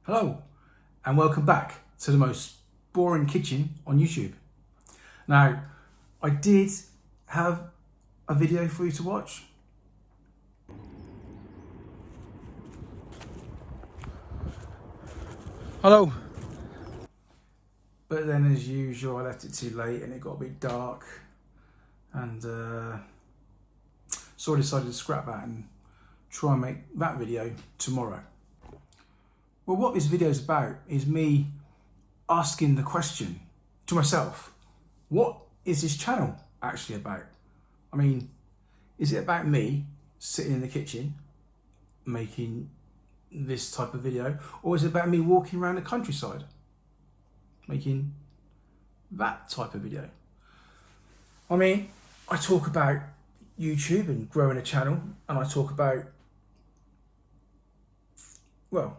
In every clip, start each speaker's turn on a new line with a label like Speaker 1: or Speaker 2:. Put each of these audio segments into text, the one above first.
Speaker 1: Hello and welcome back to the most boring kitchen on YouTube. Now, I did have a video for you to watch. Hello. But then as usual I left it too late and it got a bit dark and so I decided to scrap that and try and make that video tomorrow. Well, what this video is about is me asking the question to myself, what is this channel actually about? I mean, is it about me sitting in the kitchen making this type of video, or is it about me walking around the countryside making that type of video? I mean, I talk about YouTube and growing a channel, and I talk about, well,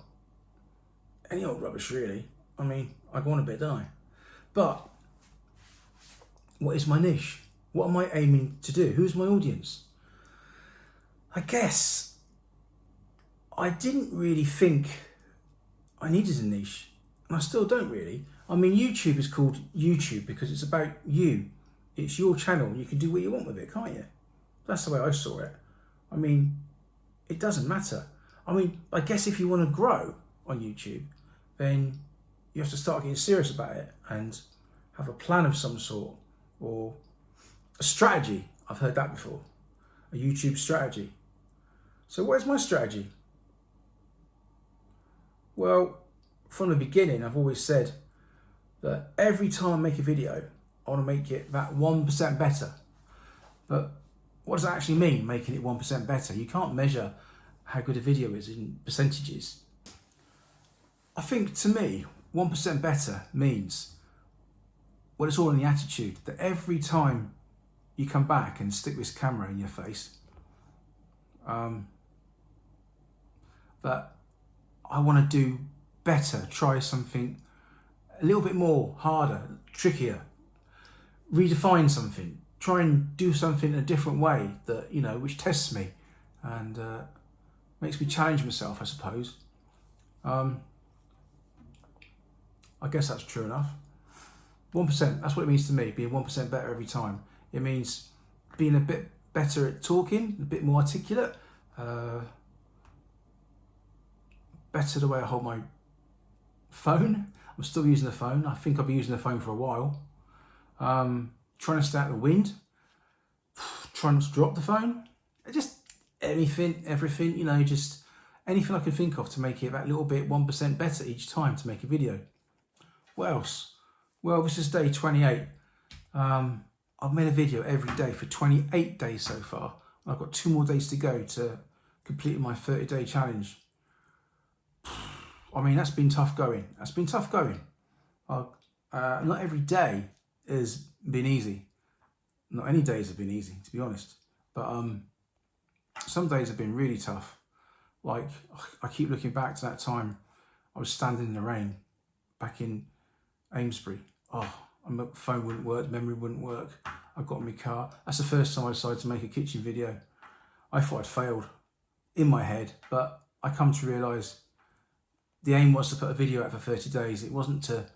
Speaker 1: any old rubbish really. I mean, I go on a bit, don't I? But what is my niche? What am I aiming to do? Who's my audience? I guess I didn't really think I needed a niche, and I still don't really. I mean, YouTube is called YouTube because it's about you. It's your channel. You can do what you want with it, can't you? That's the way I saw it. I mean, it doesn't matter. I mean, I guess if you want to grow on YouTube, then you have to start getting serious about it and have a plan of some sort, or a strategy. I've heard that before, a YouTube strategy. So what is my strategy? Well, from the beginning, I've always said that every time I make a video, I want to make it that 1% better. But what does that actually mean, making it 1% better? You can't measure how good a video is in percentages. I think, to me, 1% better means, well, it's all in the attitude, that every time you come back and stick this camera in your face, that I want to do better, try something a little bit more harder, trickier, redefine something, try and do something in a different way that, you know, which tests me and makes me challenge myself, I suppose. I guess that's true enough. 1%, that's what it means to me, being 1% better every time. It means being a bit better at talking, a bit more articulate, better the way I hold my phone. I'm still using the phone. I think I'll be using the phone for a while. Trying to stay out of the wind, trying to drop the phone, just everything, you know, just anything I can think of to make it that little bit 1% better each time to make a video. What else? Well, this is day 28. I've made a video every day for 28 days so far. I've got 2 more days to go to complete my 30-day challenge. I mean, that's been tough going. Not every day has been easy. Not any days have been easy, to be honest. But some days have been really tough. Like, I keep looking back to that time I was standing in the rain back in Amesbury. Oh, my phone wouldn't work, memory wouldn't work. I got in my car. That's the first time I decided to make a kitchen video. I thought I'd failed in my head, but I come to realise the aim was to put a video out for 30 days. It wasn't to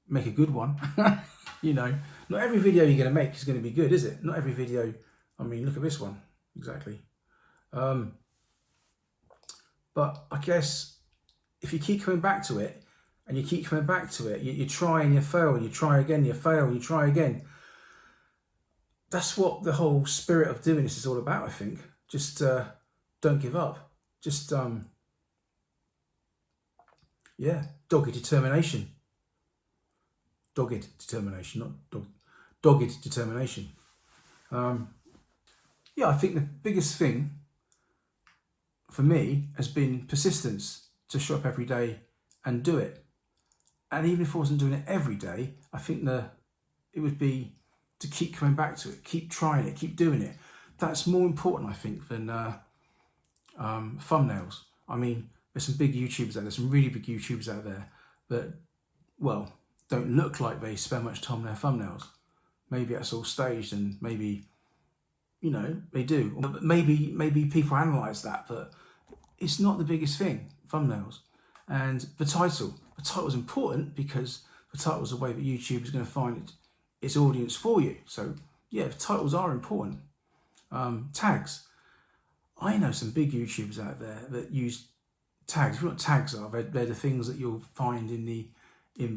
Speaker 1: make a good one. You know, not every video you're going to make is going to be good, is it? Not every video. I mean, look at this one. Exactly. But I guess if you keep coming back to it, and you keep coming back to it, you try and you fail, and you try again, you fail, and you try again. That's what the whole spirit of doing this is all about, I think. Just don't give up. Just, yeah, dogged determination. Dogged determination, not dogged determination. Yeah, I think the biggest thing for me has been persistence, to show up every day and do it. And even if I wasn't doing it every day, I think it would be to keep coming back to it, keep trying it, keep doing it. That's more important, I think, than thumbnails. I mean, there's some big YouTubers out there, some really big YouTubers out there that, well, don't look like they spend much time on their thumbnails. Maybe that's all staged, and maybe, you know, they do. Maybe people analyse that, but it's not the biggest thing, thumbnails. And the title's important because the title's a way that YouTube is going to find its audience for you. So yeah, titles are important. Tags. I know some big YouTubers out there that use tags. If you know what tags are, they're the things that you'll find in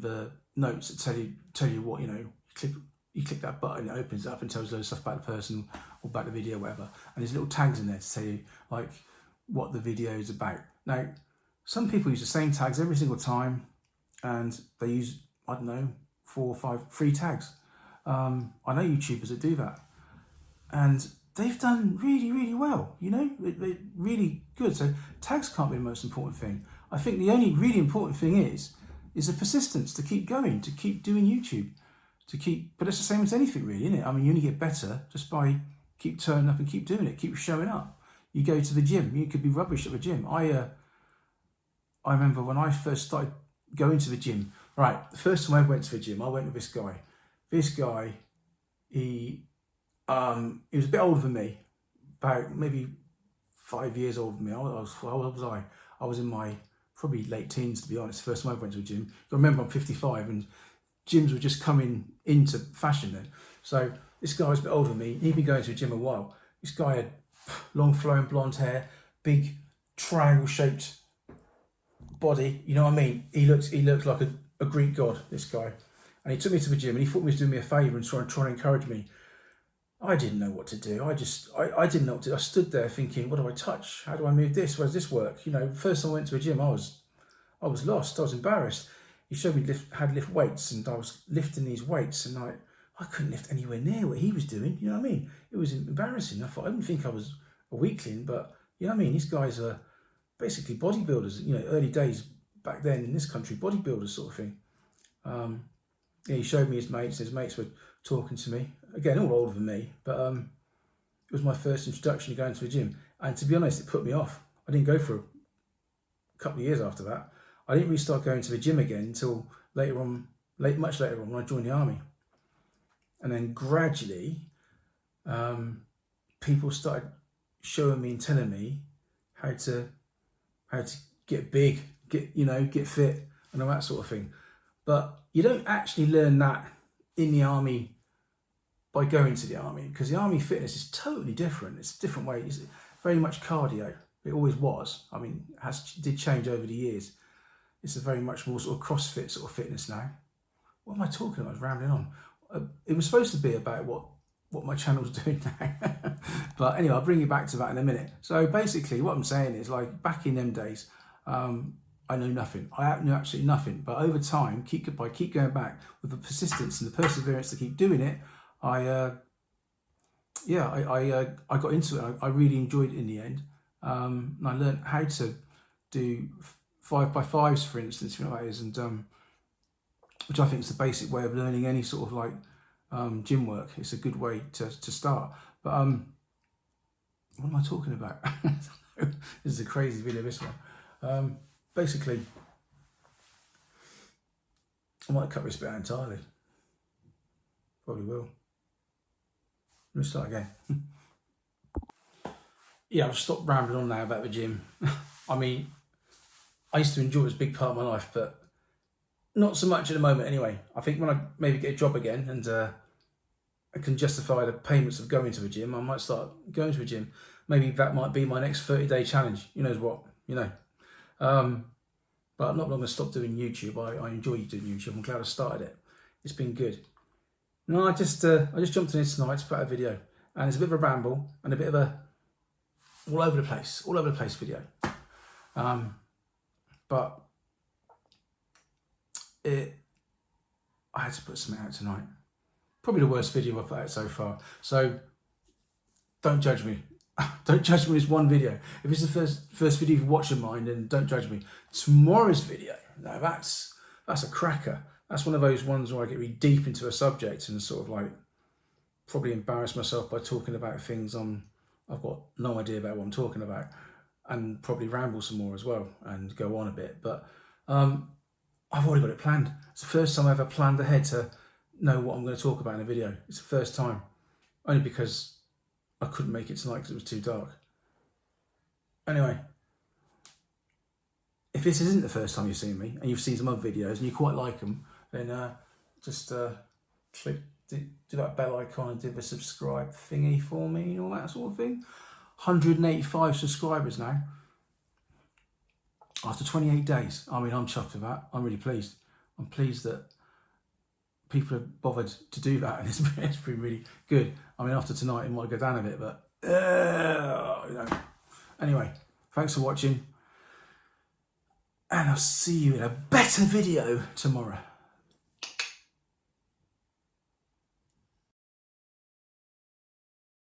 Speaker 1: the notes that tell you what, you click that button, it opens it up and tells you loads of stuff about the person or about the video, or whatever. And there's little tags in there to tell you like what the video is about. Now, some people use the same tags every single time, and they use, I don't know, 4 or 5 free tags. I know YouTubers that do that, and they've done really, really well. They're really good. So tags can't be the most important thing. I think the only really important thing is the persistence to keep going, to keep doing YouTube, but it's the same as anything really, isn't it? I mean, you only get better just by keep turning up and keep doing it, keep showing up. You go to the gym, you could be rubbish at the gym. I remember when I first started going to the gym, right, the first time I went to the gym, I went with this guy. This guy, he was a bit older than me, about maybe 5 years older than me. How old was I? I was in my probably late teens, to be honest, the first time I went to a gym. I remember I'm 55 and gyms were just coming into fashion then. So this guy was a bit older than me. He'd been going to a gym a while. This guy had long flowing blonde hair, big triangle shaped body, you know what I mean? He looked like a Greek god, this guy. And he took me to the gym and he thought he was doing me a favour and trying to encourage me. I didn't know what to do. I didn't know what to do. I stood there thinking, what do I touch? How do I move this? Where does this work? First time I went to a gym, I was lost. I was embarrassed. He showed me how to lift weights, and I was lifting these weights, and I couldn't lift anywhere near what he was doing. You know what I mean? It was embarrassing. I didn't think I was a weakling, but you know what I mean? These guys are basically bodybuilders. Early days back then in this country, bodybuilders sort of thing. He showed me his mates. His mates were talking to me. Again, all older than me, but it was my first introduction to going to a gym. And to be honest, it put me off. I didn't go for a couple of years after that. I didn't really start going to the gym again until much later on when I joined the army. And then gradually, people started showing me and telling me how to get big, get fit, and all that sort of thing. But you don't actually learn that in the army by going to the army, because the army fitness is totally different. It's a different way. It's very much cardio. It always was. I mean, did change over the years. It's a very much more sort of CrossFit sort of fitness now. What am I talking about? I was rambling on. It was supposed to be about what my channel's doing now. But anyway, I'll bring you back to that in a minute. So basically what I'm saying is, like, back in them days, I knew nothing. I knew absolutely nothing. But over time, keep going back with the persistence and the perseverance to keep doing it, I got into it. I really enjoyed it in the end. And I learned how to do 5x5s, for instance, and which I think is the basic way of learning any sort of like gym work. It's a good way to start. But what am I talking about? This is a crazy video, this one. Basically, I might cut this bit out entirely. Probably will. Let me start again. Yeah, I've stopped rambling on now about the gym. I mean, I used to enjoy it as a big part of my life, but not so much at the moment anyway. I think when I maybe get a job again and I can justify the payments of going to the gym, I might start going to a gym. Maybe that might be my next 30-day challenge. Who knows what, But I'm not going to stop doing YouTube. I enjoy doing YouTube. I'm glad I started it. It's been good. No, I just jumped in this tonight to put out a video, and it's a bit of a ramble and a bit of a all over the place video. But I had to put something out tonight. Probably the worst video I've put out so far. So don't judge me. Don't judge me with this one video. If it's the first video you've watched of mine, then don't judge me. Tomorrow's video, now that's a cracker. That's one of those ones where I get really deep into a subject and sort of like probably embarrass myself by talking about things I've got no idea about what I'm talking about, and probably ramble some more as well and go on a bit. But I've already got it planned. It's the first time I've ever planned ahead to know what I'm going to talk about in a video. It's the first time, only because I couldn't make it tonight because it was too dark. Anyway, if this isn't the first time you've seen me and you've seen some other videos and you quite like them, then just click, do that bell icon and do the subscribe thingy for me and all that sort of thing. 185 subscribers now after 28 days. I mean, I'm chuffed with that. I'm really pleased. I'm pleased that people have bothered to do that, and it's been really good. I mean, after tonight it might go down a bit, but you know. Anyway, thanks for watching, and I'll see you in a better video tomorrow.